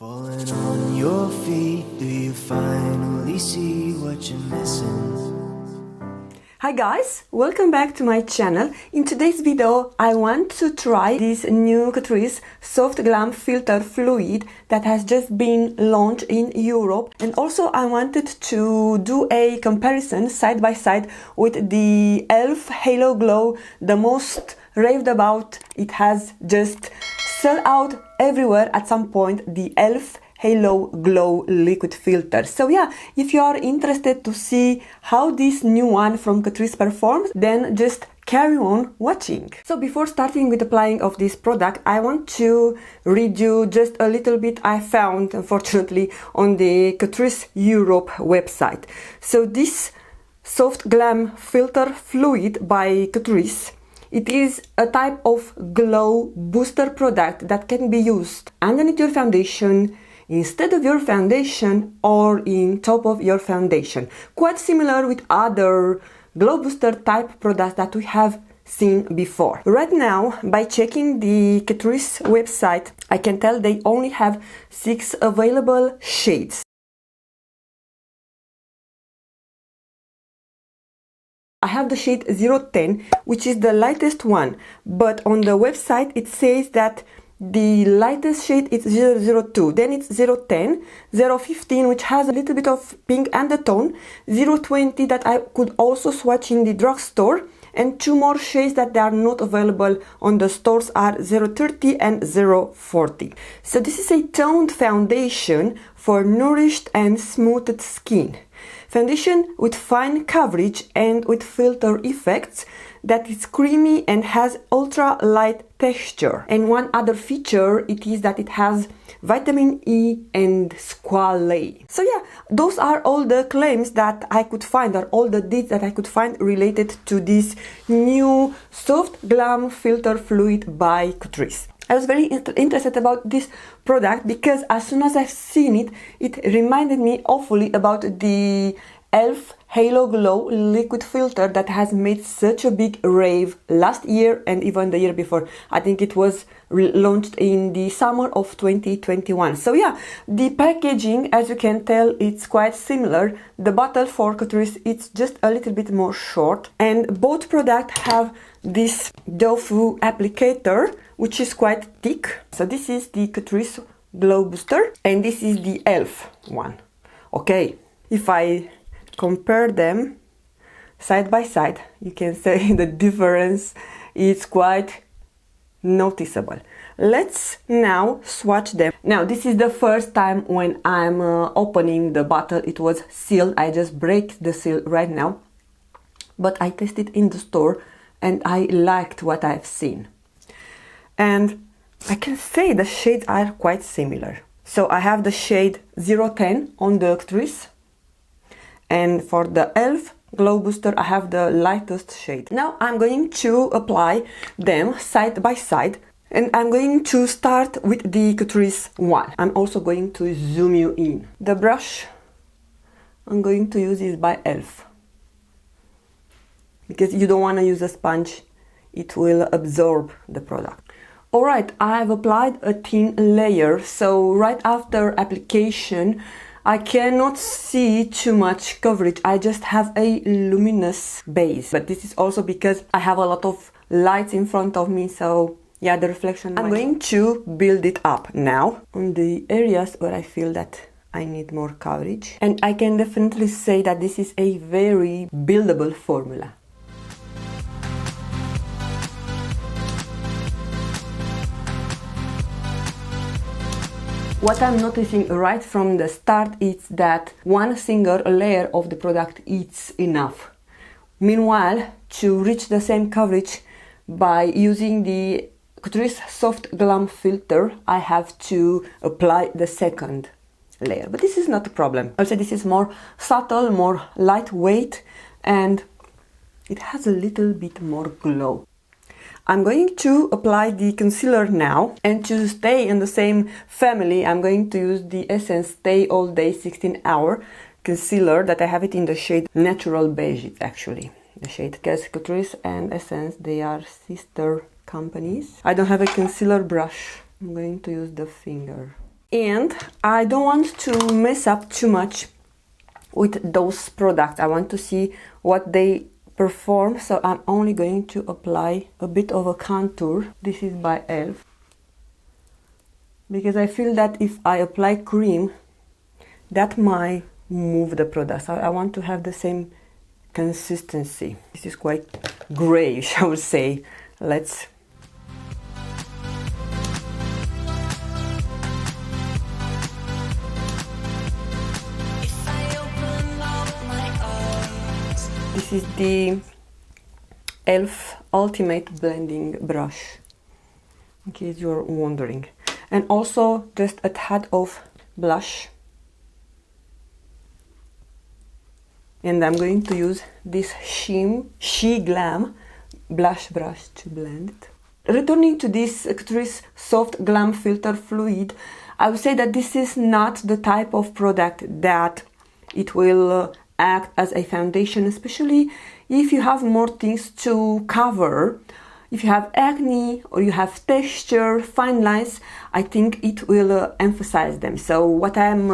Falling on your feet, do you finally see what you're missing? Hi guys, welcome back to my channel. In today's video I want to try this new Catrice Soft Glam Filter Fluid that has just been launched in Europe, and also I wanted to do a comparison side by side with the E.L.F Halo Glow, the most raved about. It has just sold out everywhere at some point, the E.L.F Halo Glow liquid filter. So yeah, if you are interested to see how this new one from Catrice performs, then just carry on watching. So before starting with applying of this product, I want to read you just a little bit I found, unfortunately, on the Catrice Europe website. So this Soft Glam Filter Fluid by Catrice, it is a type of glow booster product that can be used underneath your foundation, instead of your foundation, or in top of your foundation. Quite similar with other glow booster type products that we have seen before. Right now, by checking the Catrice website, I can tell they only have 6 available shades. I have the shade 010, which is the lightest one, but on the website it says that the lightest shade is 002, then it's 010, 015, which has a little bit of pink undertone, 020 that I could also swatch in the drugstore, and 2 more shades that they are not available on the stores are 030 and 040. So this is a toned foundation for nourished and smoothed skin. Foundation with fine coverage and with filter effects that is creamy and has ultra light texture. And one other feature it is that it has vitamin E and squalane. So yeah, those are all the claims that I could find, or all the deeds that I could find related to this new Soft Glam Filter Fluid by Catrice. I was very interested about this product because as soon as I've seen it, it reminded me awfully about the E.L.F Halo Glow liquid filter that has made such a big rave last year and even the year before. I think it was launched in the summer of 2021. So yeah, the packaging, as you can tell, it's quite similar. The bottle for Catrice, it's just a little bit more short, and both products have this doe-foot applicator, which is quite thick. So this is the Catrice Glow Booster and this is the E.L.F one. Okay, if I compare them side by side, you can say the difference is quite noticeable. Let's now swatch them. Now this is the first time when I'm opening the bottle. It was sealed. I just break the seal right now, but I tested in the store and I liked what I've seen, and I can say the shades are quite similar. So I have the shade 010 on the Catrice, and for the E.L.F Glow Booster I have the lightest shade. Now I'm going to apply them side by side, and I'm going to start with the Catrice one. I'm also going to zoom you in. The brush I'm going to use is by E.L.F, because you don't want to use a sponge, it will absorb the product. Alright, I've applied a thin layer, so right after application I cannot see too much coverage. I just have a luminous base, but this is also because I have a lot of lights in front of me, so yeah, the reflection. I'm going to build it up now on the areas where I feel that I need more coverage, and I can definitely say that this is a very buildable formula. What I'm noticing right from the start is that one single layer of the product is enough. Meanwhile, to reach the same coverage by using the Catrice Soft Glam Filter, I have to apply the second layer. But this is not a problem. Also, this is more subtle, more lightweight, and it has a little bit more glow. I'm going to apply the concealer now, and to stay in the same family I'm going to use the Essence Stay All Day 16-Hour concealer that I have it in the shade Natural Beige. It's actually the shade, because Catrice and Essence, they are sister companies. I don't have a concealer brush. I'm going to use the finger. And I don't want to mess up too much with those products. I want to see what they perform, so I'm only going to apply a bit of a contour. This is by E.L.F. because I feel that if I apply cream, that might move the product. So I want to have the same consistency. This is quite grayish, I would say. Let's This is the E.L.F. Ultimate Blending Brush, in case you're wondering. And also just a tad of blush. And I'm going to use this Glam blush brush to blend it. Returning to this Catrice Soft Glam Filter Fluid, I would say that this is not the type of product that it will act as a foundation, especially if you have more things to cover. If you have acne or you have texture, fine lines, I think it will emphasize them. So what I'm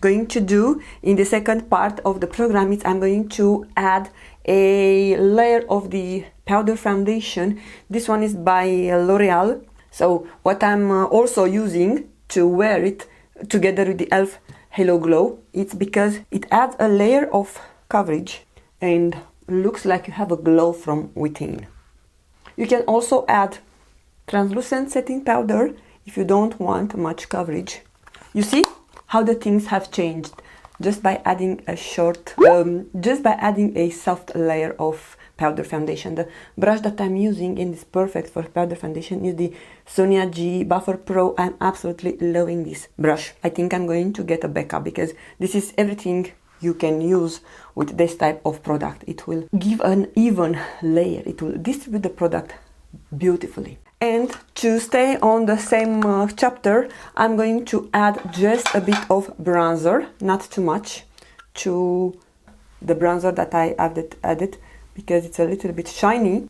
going to do in the second part of the program is I'm going to add a layer of the powder foundation. This one is by L'Oreal. So what I'm also using to wear it together with the E.L.F. Halo Glow, it's because it adds a layer of coverage and looks like you have a glow from within. You can also add translucent setting powder if you don't want much coverage. You see how the things have changed just by adding a soft layer of powder foundation. The brush that I'm using and is perfect for powder foundation is the Sonia G Buffer Pro. I'm absolutely loving this brush. I think I'm going to get a backup because this is everything you can use with this type of product. It will give an even layer. It will distribute the product beautifully. And to stay on the same chapter, I'm going to add just a bit of bronzer, not too much, to the bronzer that I added because it's a little bit shiny.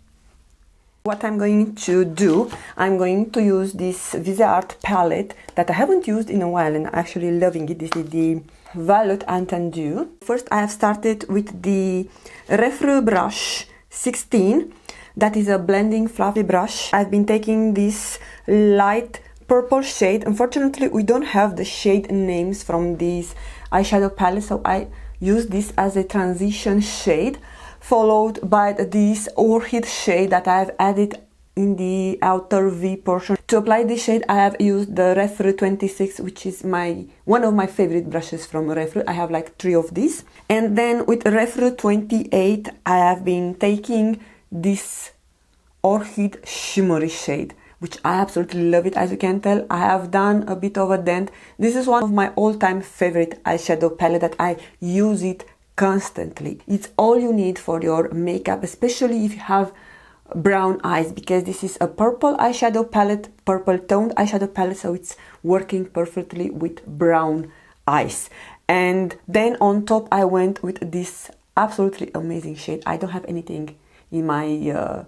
What I'm going to do, I'm going to use this Viseart palette that I haven't used in a while and I'm actually loving it. This is the Violet Etendu. First I have started with the Refre brush 16. That is a blending fluffy brush. I've been taking this light purple shade. Unfortunately, we don't have the shade names from this eyeshadow palette, so I use this as a transition shade, followed by this orchid shade that I have added in the outer V portion. To apply this shade, I have used the Refre 26, which is one of my favorite brushes from Refre. I have like 3 of these. And then with Refre 28, I have been taking this orchid shimmery shade, which I absolutely love it. As you can tell, I have done a bit of a dent. This is one of my all-time favorite eyeshadow palette that I use it constantly. It's all you need for your makeup, especially if you have brown eyes, because this is a purple eyeshadow palette, purple toned eyeshadow palette, so it's working perfectly with brown eyes. And then on top I went with this absolutely amazing shade. I don't have anything in my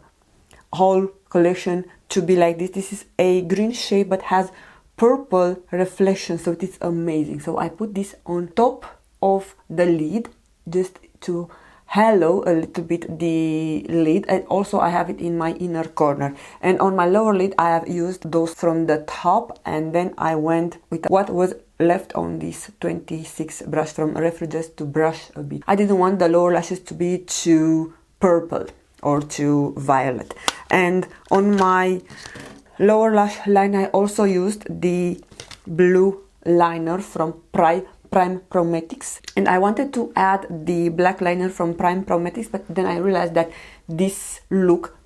whole collection to be like this. This is a green shade but has purple reflection, so it is amazing. So I put this on top of the lid just to halo a little bit the lid, and also I have it in my inner corner. And on my lower lid I have used those from the top, and then I went with what was left on this 26 brush from Refre just to brush a bit. I didn't want the lower lashes to be too purple or too violet. And on my lower lash line I also used the blue liner from Prime Prometics, and I wanted to add the black liner from Prime Prometics, but then I realized that this look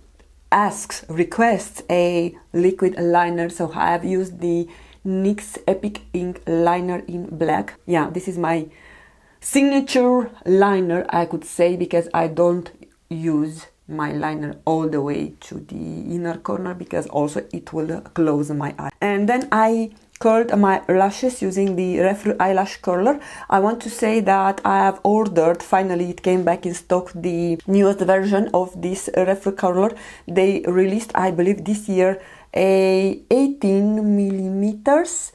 requests a liquid liner, so I have used the NYX Epic Ink liner in black. Yeah, this is my signature liner, I could say, because I don't use my liner all the way to the inner corner because also it will close my eye. And then I curled my lashes using the Refre eyelash curler. I want to say that I have ordered, finally it came back in stock, the newest version of this Refre curler. They released, I believe this year, a 18 millimeters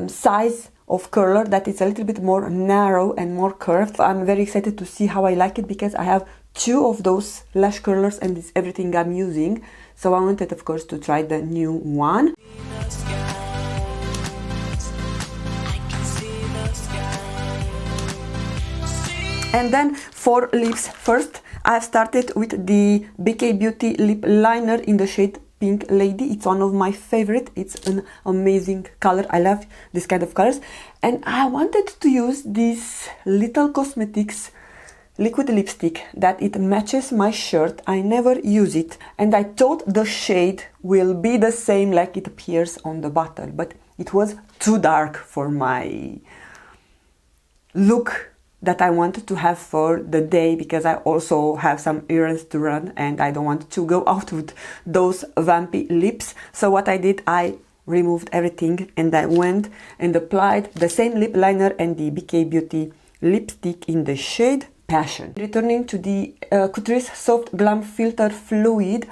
size of curler that is a little bit more narrow and more curved. I'm very excited to see how I like it because I have 2 of those lash curlers and it's everything I'm using. So I wanted, of course, to try the new one. And then for lips, first I've started with the BK Beauty lip liner in the shade Pink Lady. It's one of my favorite. It's an amazing color. I love this kind of colors. And I wanted to use this little Cosmetics liquid lipstick that it matches my shirt. I never use it. And I thought the shade will be the same like it appears on the bottle. But it was too dark for my look that I wanted to have for the day, because I also have some errands to run and I don't want to go out with those vampy lips. So what I did, I removed everything and I went and applied the same lip liner and the BK Beauty lipstick in the shade Passion. Returning to the Catrice Soft Glam Filter Fluid.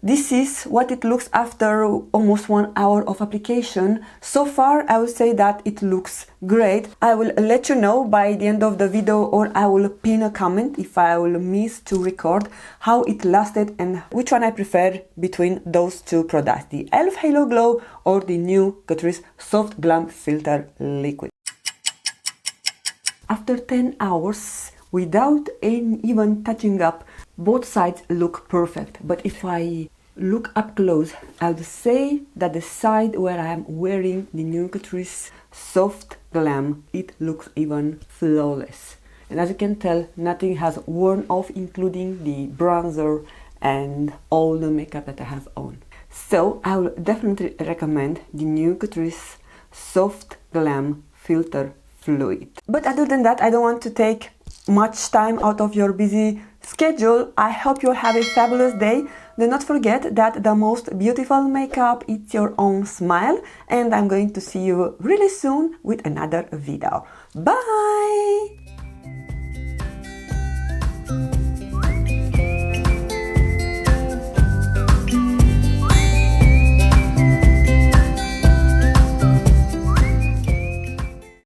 This is what it looks after almost 1 hour of application. So far, I would say that it looks great. I will let you know by the end of the video, or I will pin a comment if I will miss to record how it lasted and which one I prefer between those 2 products, the E.L.F. Halo Glow or the new Catrice Soft Glam Filter Liquid. After 10 hours, without even touching up, both sides look perfect. But if I look up close, I would say that the side where I am wearing the new Catrice Soft Glam, it looks even flawless. And as you can tell, nothing has worn off, including the bronzer and all the makeup that I have on. So I will definitely recommend the new Catrice Soft Glam Filter Fluid. But other than that, I don't want to take much time out of your busy schedule. I hope you have a fabulous day. Do not forget that the most beautiful makeup is your own smile, and I'm going to see you really soon with another video. Bye!